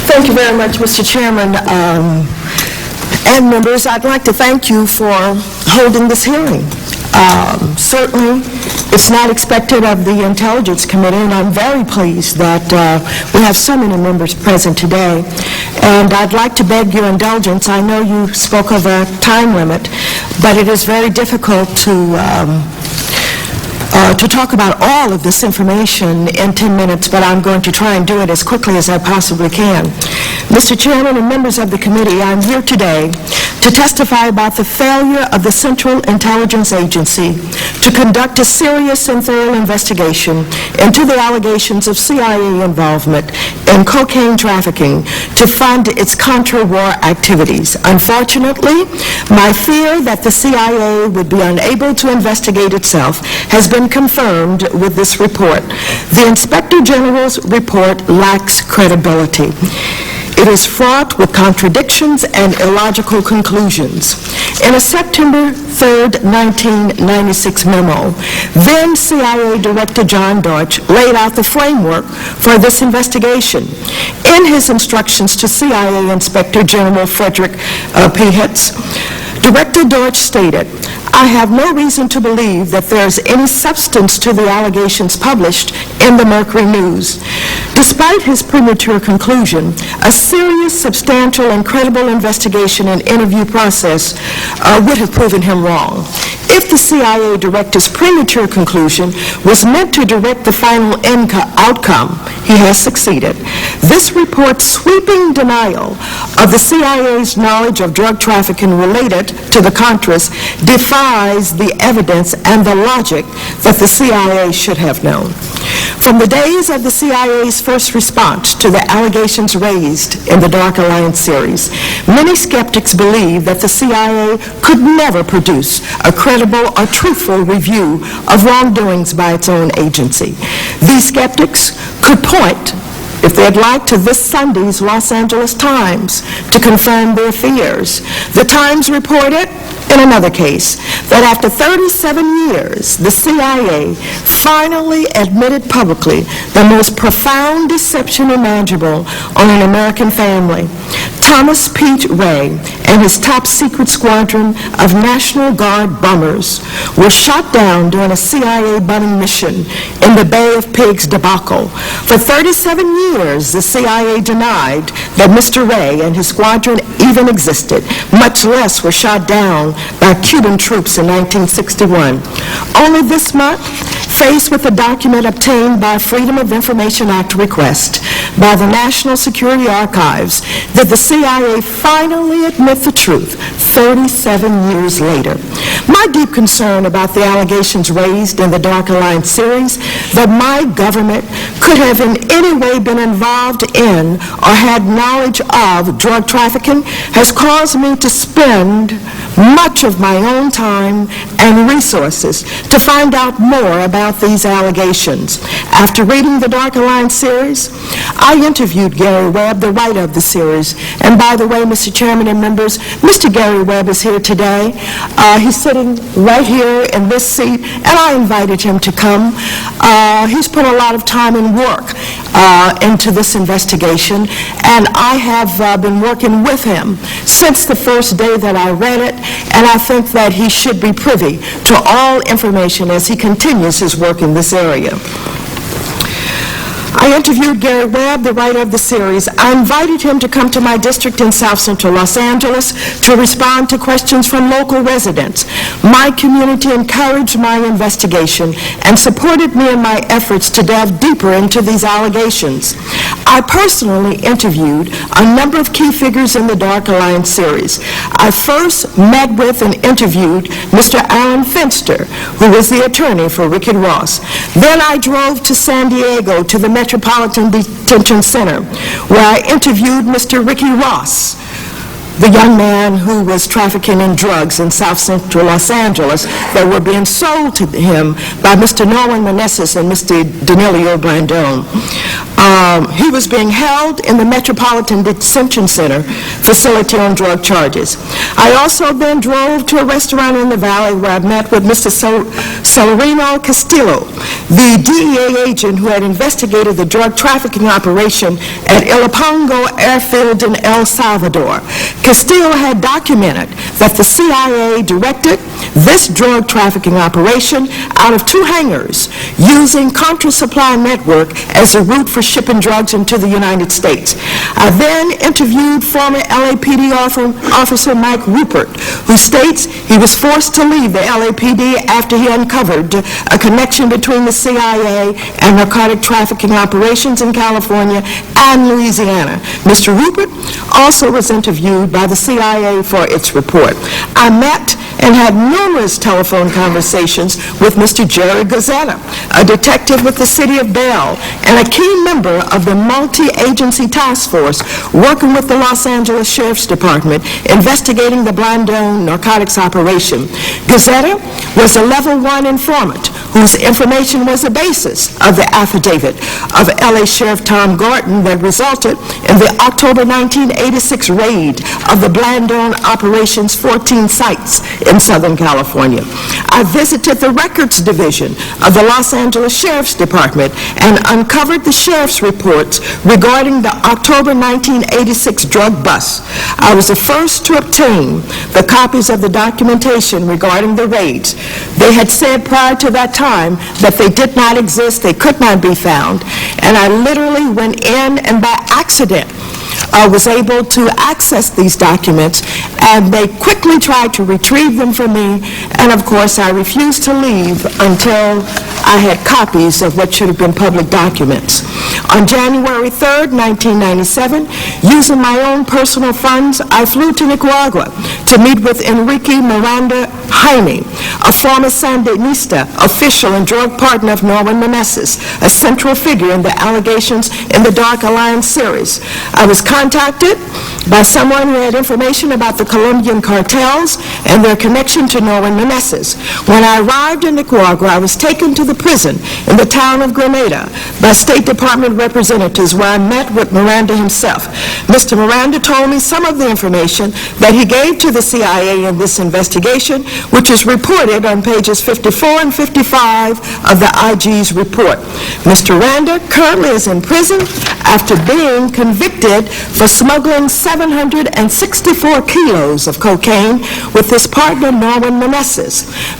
Thank you very much, Mr. Chairman and members. I'd like to thank you for holding this hearing. Certainly, it's not expected of the Intelligence Committee, and I'm very pleased that we have so many members present today. And I'd like to beg your indulgence. I know you spoke of a time limit, but it is very difficult to talk about all of this information in 10 minutes, but I'm going to try and do it as quickly as I possibly can. Mr. Chairman and members of the committee, I'm here today to testify about the failure of the Central Intelligence Agency to conduct a serious and thorough investigation into the allegations of CIA involvement in cocaine trafficking to fund its contra-war activities. Unfortunately, my fear that the CIA would be unable to investigate itself has been confirmed with this report. The Inspector General's report lacks credibility. It is fraught with contradictions and illogical conclusions. In a September 3, 1996 memo, then CIA Director John Deutsch laid out the framework for this investigation. In his instructions to CIA Inspector General Frederick P. Hitz, Director Deutsch stated, "I have no reason to believe that there is any substance to the allegations published in the Mercury News." Despite his premature conclusion, a serious, substantial, and credible investigation and interview process would have proven him wrong. If the CIA director's premature conclusion was meant to direct the final outcome, he has succeeded. This report's sweeping denial of the CIA's knowledge of drug trafficking related to the Contras defies the evidence and the logic that the CIA should have known. From the days of the CIA's first response to the allegations raised in the Dark Alliance series, many skeptics believe that the CIA could never produce a credible or truthful review of wrongdoings by its own agency. These skeptics could point, if they'd like, to this Sunday's Los Angeles Times to confirm their fears. The Times reported, in another case, that after 37 years, the CIA finally admitted publicly the most profound deception imaginable on an American family. Thomas Pete Ray and his top-secret squadron of National Guard bombers were shot down during a CIA bombing mission in the Bay of Pigs debacle. For 37 years, the CIA denied that Mr. Ray and his squadron even existed, much less were shot down by Cuban troops in 1961. Only this month, faced with a document obtained by Freedom of Information Act request by the National Security Archives, did the CIA finally admit the truth 37 years later. My deep concern about the allegations raised in the Dark Alliance series that my government could have in any way been involved in or had knowledge of drug trafficking has caused me to spend much of my own time and resources to find out more about these allegations. After reading the Dark Alliance series, I interviewed Gary Webb, the writer of the series. And by the way, Mr. Chairman and members, Mr. Gary Webb is here today. He's sitting right here in this seat, and I invited him to come. He's put a lot of time and work into this investigation, and I have been working with him since the first day that I read it, and I think that he should be privy to all information as he continues his work in this area. I interviewed Gary Webb, the writer of the series. I invited him to come to my district in South Central Los Angeles to respond to questions from local residents. My community encouraged my investigation and supported me in my efforts to delve deeper into these allegations. I personally interviewed a number of key figures in the Dark Alliance series. I first met with and interviewed Mr. Alan Finster, who was the attorney for Ricky Ross. Then I drove to San Diego to the Metropolitan Detention Center, where I interviewed Mr. Ricky Ross, the young man who was trafficking in drugs in South Central Los Angeles that were being sold to him by Mr. Norman Meneses and Mr. Danilo Blandone. He was being held in the Metropolitan Detention Center facility on drug charges. I also then drove to a restaurant in the Valley where I met with Mr. Celerino Castillo, the DEA agent who had investigated the drug trafficking operation at Ilopango Airfield in El Salvador. Castillo had documented that the CIA directed this drug trafficking operation out of 2 hangars using Contra Supply Network as a route for shipping drugs into the United States. I then interviewed former LAPD officer Mike Rupert, who states he was forced to leave the LAPD after he uncovered a connection between the CIA and narcotic trafficking operations in California and Louisiana. Mr. Rupert also was interviewed by the CIA for its report. I met and had numerous telephone conversations with Mr. Jerry Gazzetta, a detective with the city of Bell and a key member of the multi-agency task force working with the Los Angeles Sheriff's Department investigating the Blandón narcotics operation. Gazzetta was a level 1 informant whose information was the basis of the affidavit of LA Sheriff Tom Gorton that resulted in the October 1986 raid of the Blandón operation's 14 sites in Southern California. I visited the records division of the Los Angeles Sheriff's Department and uncovered the sheriff's reports regarding the October 1986 drug bust. I was the first to obtain the copies of the documentation regarding the raids. They had said prior to that time that they did not exist, they could not be found, and I literally went in and by accident was able to access these documents, and they quickly tried to retrieve them from me, and of course I refused to leave until I had copies of what should have been public documents. On January 3rd, 1997, using my own personal funds, I flew to Nicaragua to meet with Enrique Miranda Jaime, a former Sandinista official and drug partner of Norman Meneses, a central figure in the allegations in the Dark Alliance series. I was contacted by someone who had information about the Colombian cartels and their connection to Norman Meneses. When I arrived in Nicaragua, I was taken to the prison in the town of Grenada by State Department representatives where I met with Miranda himself. Mr. Miranda told me some of the information that he gave to the CIA in this investigation, which is reported on pages 54 and 55 of the IG's report. Mr. Miranda currently is in prison after being convicted for smuggling 764 kilos of cocaine with his partner Norman Meneses.